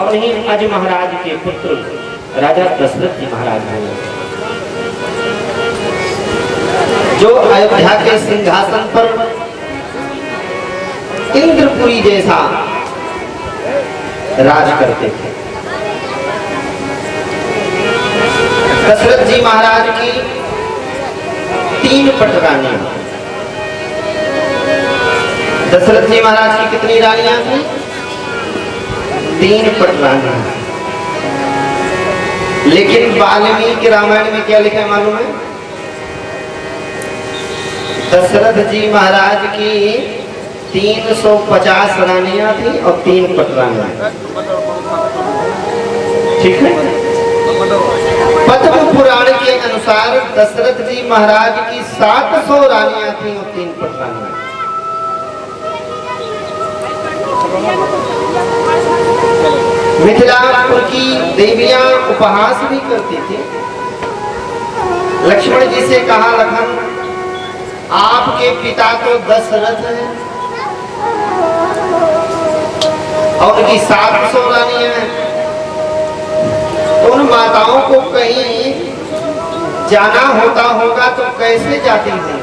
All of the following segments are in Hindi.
कौन ही अज महाराज के पुत्र राजा दशरथ जी महाराज हैं, जो अयोध्या के सिंहासन पर इंद्रपुरी जैसा राज करते थे। दशरथ जी महाराज की 3 पटरानियां। दशरथ जी महाराज की कितनी रानियां थी? 3 पटरानियां। लेकिन वाल्मीकि रामायण में क्या लिखा है मालूम है? दशरथ जी महाराज की 350 रानियां थी और 3 पटरानियां। ठीक है। पद्म पुराण के अनुसार दशरथ जी महाराज की 700 रानियां थी और 3 पटरानियां। मिथिलापुर की देवियां उपहास भी करती थी। लक्ष्मण जी से कहा, लखन आपके पिता तो दशरथ हैं और उनकी 700 रानियां हैं, तो उन माताओं को कहीं जाना होता होगा तो कैसे जाती होंगी?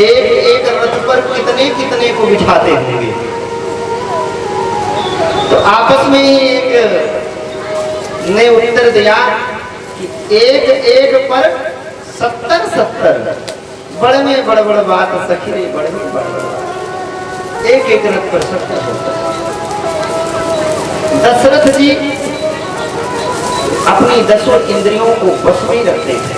एक एक रथ पर कितने कितने को बिठाते होंगे? तो आपस में ही एक ने उत्तर दिया कि एक एक पर 70 बड़े में बड़ बात सखी रे, बड़े में बड़ एक एक रथ पर 70। दशरथ जी अपनी 10 इंद्रियों को बस में रखते थे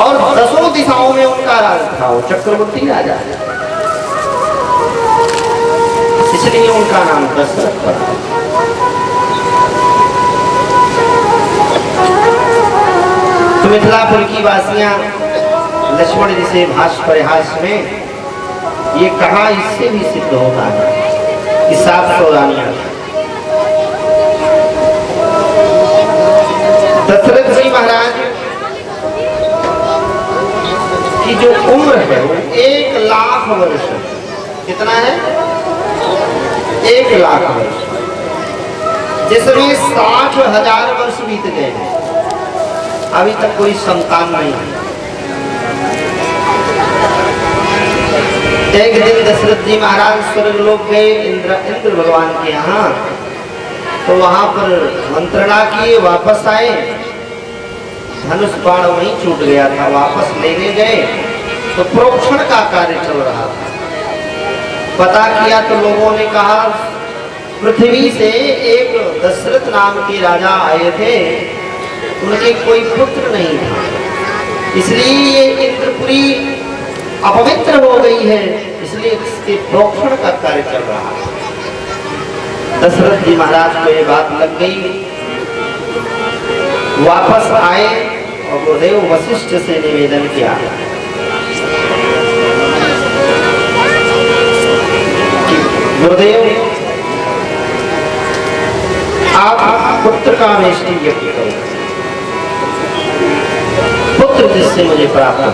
और 10 दिशाओं में उनका राज था। वो चक्रवर्ती राजा है, इसलिए उनका नाम दशरथ पड़ा। तो मिथिलापुर की वासियां लक्ष्मण जी से भाष्य परिहास में ये कहा, इससे भी सिद्ध होता है कि 700 रानियां। दशरथ जी महाराज की जो उम्र है वो 1 लाख वर्ष। कितना है? 1 लाख वर्ष, जिसमें 60,000 वर्ष बीत गए हैं, अभी तक कोई संतान नहीं है। एक दिन दशरथ जी महाराज स्वर्गलोक गए इंद्र भगवान के यहाँ, तो वहां पर मंत्रणा किए, वापस आए, धनुष बाण वहीं छूट गया था। वापस लेने गए तो प्रोक्षण का कार्य चल रहा था। पता किया तो लोगों ने कहा, पृथ्वी से एक दशरथ नाम के राजा आए थे, उनके कोई पुत्र नहीं था, इसलिए ये इंद्रपुरी अपवित्र हो गई है, इसलिए इसके प्रोक्षण का कार्य चल रहा है। दशरथ जी महाराज को ये बात लग गई, वापस आए और गुरुदेव वशिष्ठ से निवेदन किया कि गुरुदेव आप पुत्र का अनिष्टि यज्ञ करो, पुत्र जिससे मुझे प्राप्त हो।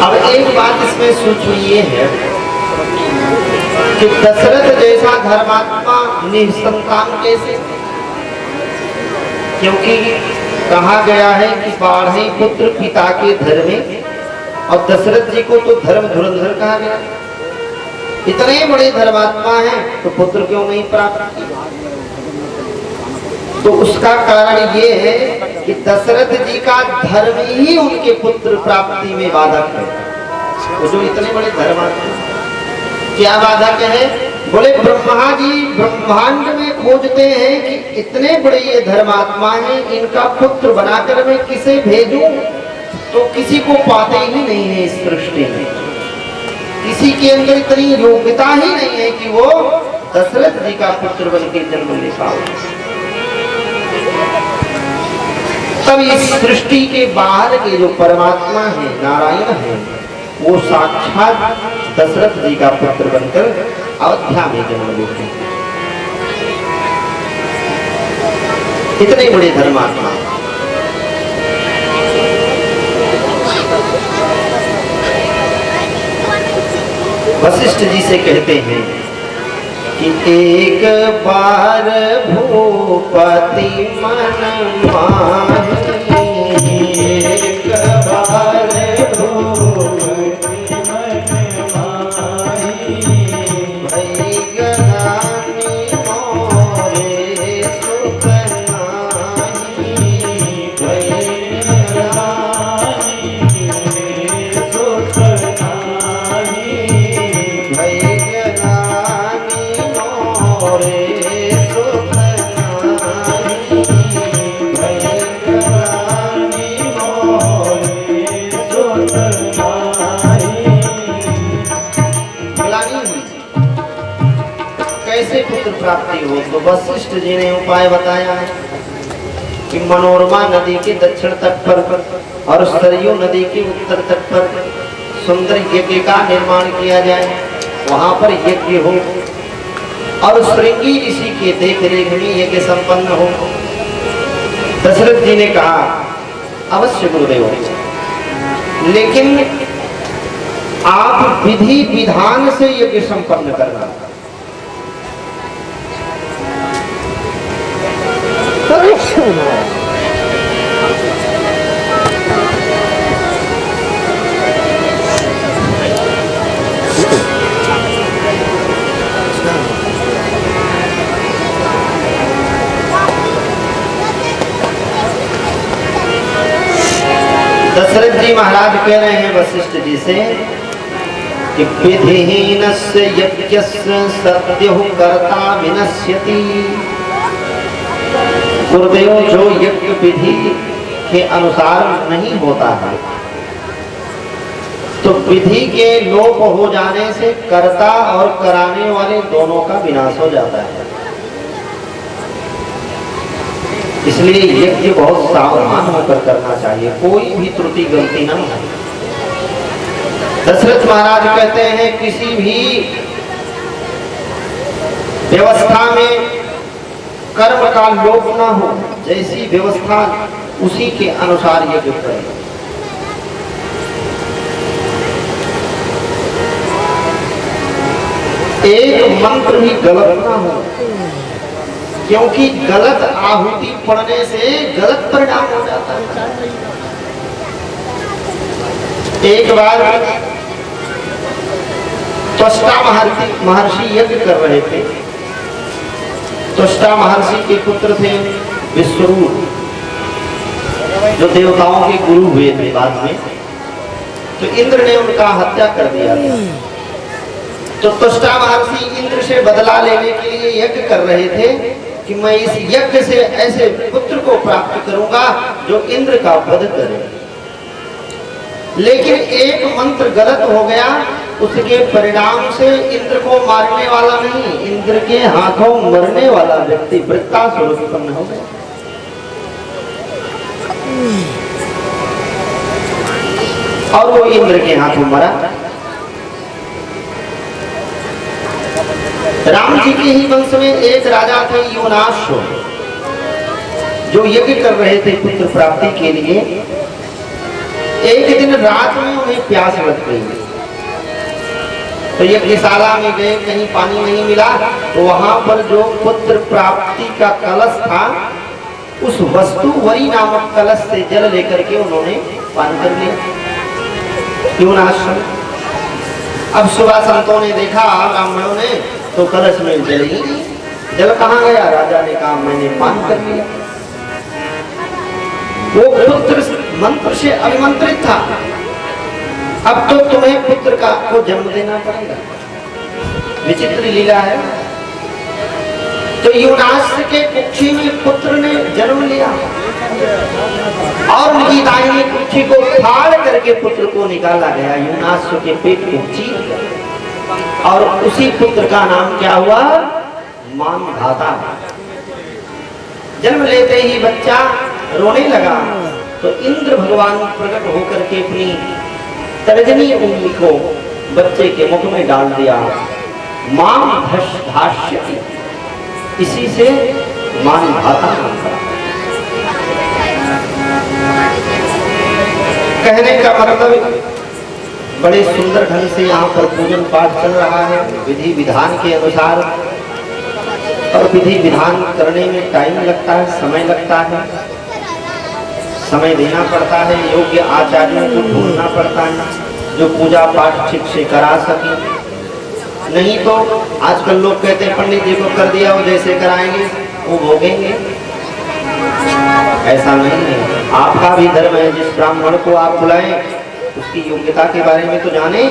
अब एक बात इसमें सूझ ये है कि दशरथ जैसा धर्मात्मा निसंतान कैसे? क्योंकि कहा गया है कि 12 पुत्र पिता के धर्मे, और दशरथ जी को तो धर्म धुरंधर कहा गया। इतने बड़े धर्मात्मा हैं तो पुत्र क्यों नहीं प्राप्त? तो उसका कारण ये है कि दशरथ जी का धर्म ही उनके पुत्र प्राप्ति में बाधक है। वो जो इतने बड़े धर्मात्मा, क्या बाधक है? बोले ब्रह्मा जी ब्रह्मांड में खोजते हैं कि इतने बड़े ये धर्मात्मा हैं, इनका पुत्र बनाकर मैं किसे भेजूं? तो किसी को पाते ही नहीं है इस सृष्टि में, किसी के अंदर इतनी योग्यता ही नहीं है कि वो दशरथ जी का पुत्र बनकर जन्म ले पाए। तब इस सृष्टि के बाहर के जो परमात्मा है, नारायण है, वो साक्षात दशरथ जी का पुत्र बनकर अयोध्या में जन्म लेते हैं। इतने बड़े धर्मात्मा। वशिष्ठ जी से कहते हैं कि एक बार भूपति मन माही, एक बार भूपति मन माही, भई गदानी मोरे सुख नाही, भई गदानी सुख नाही, भई गदानी मोरे सुख नाही, भई गदानी मोरे सुख नाही। ग्लानि हुई, कैसे पुत्र प्राप्ति हो? तो वशिष्ठ जी ने उपाय बताया कि मनोरमा नदी के दक्षिण तट पर और सरयू नदी के उत्तर तट पर सुंदर यज्ञ का निर्माण किया जाए, वहां पर यज्ञ हो और श्रृंगी ऋषि के देख रेख में यज्ञ संपन्न हो। दशरथ जी ने कहा अवश्य गुरुदेव, लेकिन आप विधि विधान से यज्ञ संपन्न करना। दशरथ जी महाराज कह रहे हैं वशिष्ठ जी से कि विधिहीनस्य यज्ञस्य सत्युः कर्ता विनश्यति। गुरुदेव, जो यज्ञ विधि के अनुसार नहीं होता है तो विधि के लोप हो जाने से कर्ता और कराने वाले दोनों का विनाश हो जाता है। इसलिए यज्ञ बहुत सावधान होकर करना चाहिए, कोई भी त्रुटि गलती ना हो। दशरथ महाराज कहते हैं किसी भी व्यवस्था में कर्म का लोप ना हो, जैसी व्यवस्था उसी के अनुसार यज्ञ करें। एक मंत्र भी गलत ना हो, क्योंकि गलत आहुति पड़ने से गलत परिणाम हो जाता है। एक बार त्वष्टा महर्षि यज्ञ कर रहे थे। त्वष्टा महर्षि के पुत्र थे विश्वरूप, जो देवताओं के गुरु हुए थे बाद में। तो इंद्र ने उनका हत्या कर दिया था। तो त्वष्टा महर्षि इंद्र से बदला लेने के लिए यज्ञ कर रहे थे कि मैं इस यज्ञ से ऐसे पुत्र को प्राप्त करूंगा जो इंद्र का वध करे। लेकिन एक मंत्र गलत हो गया, उसके परिणाम से इंद्र को मारने वाला नहीं, इंद्र के हाथों मरने वाला व्यक्ति वृत्तासुर उत्पन्न हो गया। और वो इंद्र के हाथों मरा। राम जी के ही वंश में एक राजा थे योनाश, जो यज्ञ कर रहे थे पुत्र प्राप्ति के लिए। एक दिन रात में उन्हें प्यास लग गई, तो यज्ञशाला में गए, कहीं पानी नहीं मिला, तो वहां पर जो पुत्र प्राप्ति का कलश था, उस वस्तुवरी नामक कलश से जल लेकर के उन्होंने पान कर लिया। योनाश। अब सुबह संतों ने देखा, ब्राह्मणों ने, तो कलश में जल ही नहीं। जल कहाँ गया? राजा ने कहा मैंने पान कर लिया। वो पुत्र मंत्र से अभिमंत्रित था, अब तो तुम्हें पुत्र को जन्म देना पड़ेगा। विचित्र लीला है। तो योनाश के कुक्षी में पुत्र ने जन्म लिया और उनकी दाहिनी कुक्षी को फाड़ करके पुत्र को निकाला गया। योनाश के पेट को चीर गया और उसी पुत्र का नाम क्या हुआ? मानधाता। जन्म लेते ही बच्चा रोने लगा, तो इंद्र भगवान प्रकट होकर के अपनी तर्जनी उंगली को बच्चे के मुख में डाल दिया। माम धाष्यति, इसी से मानधाता नाम पड़ा। कहने का मतलब बड़े सुंदर ढंग से यहाँ पर पूजन पाठ चल रहा है विधि विधान के अनुसार। और विधि विधान करने में टाइम लगता है, समय लगता है, समय देना पड़ता है, योग्य आचार्यों को ढूंढना पड़ता है जो पूजा पाठ ठीक से करा सके। नहीं तो आजकल लोग कहते हैं पंडित जी को कर दिया, वो जैसे कराएंगे वो भोगेंगे। ऐसा नहीं है, आपका भी धर्म है। जिस ब्राह्मण को आप बुलाएं उसकी योग्यता के बारे में तो जाने,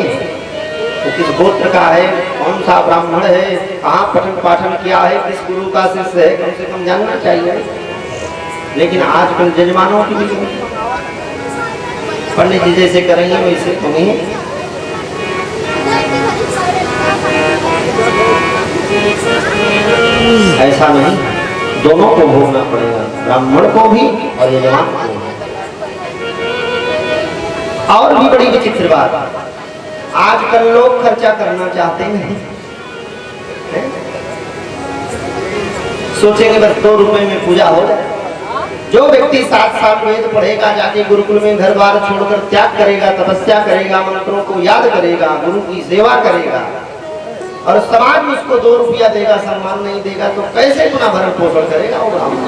वो किस गोत्र का है, कौन सा ब्राह्मण है, कहाँ पठन पाठन किया है, किस गुरु का शिष्य है, कम से कम जानना चाहिए। लेकिन आजकल जजमानों की भी पंडित जी जैसे करेंगे वैसे तुम्हें। ऐसा नहीं, दोनों को भोगना पड़ेगा, ब्राह्मण को भी और यजमान को भी। और भी बड़ी विचित्र बात, आजकल लोग खर्चा करना चाहते हैं, सोचेंगे बस 2 रुपए में पूजा हो जाए। जो व्यक्ति 7 साल वेद पढ़ेगा, जाके गुरुकुल में घर बार छोड़कर त्याग करेगा, तपस्या करेगा, मंत्रों को याद करेगा, गुरु की सेवा करेगा और समाज उसको 2 रुपया देगा, सम्मान नहीं देगा, तो कैसे अपना भरण पोषण करेगा वो ब्राह्मण।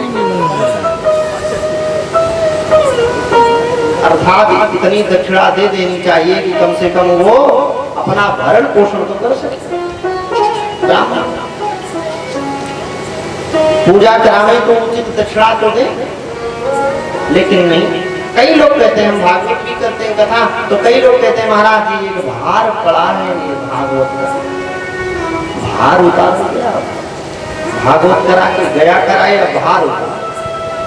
अर्थात इतनी दक्षिणा दे देनी चाहिए कि कम से कम वो अपना भरण पोषण तो कर सके। ब्राह्मण पूजा करावे तो उचित दक्षिणा तो दे, लेकिन नहीं। कई लोग कहते हैं हम भागवत भी करते हैं कथा, तो कई लोग कहते हैं महाराज जी एक भार पड़ा है, ये भागवत का भार उतार दिया, भागवत करा के गया कराए, भार उतार।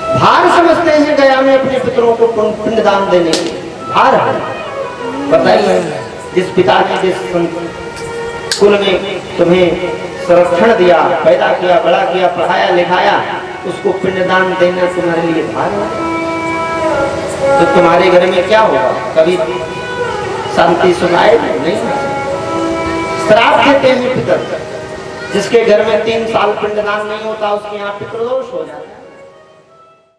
भार समझते हैं गया में अपने पितरों को पिंडदान देने के भार है। बताइए, जिस पिता ने जिस कुल में तुम्हें संरक्षण दिया, पैदा किया, बड़ा किया, पढ़ाया लिखाया, उसको पिंडदान देना तुम्हारे लिए भार है। तो तुम्हारे घर में क्या होगा, कभी शांति सुनाए नहीं। श्राप देते हैं पितर, जिसके घर में 3 साल पिंडदान नहीं होता उसके यहाँ पितृदोष हो जाता है।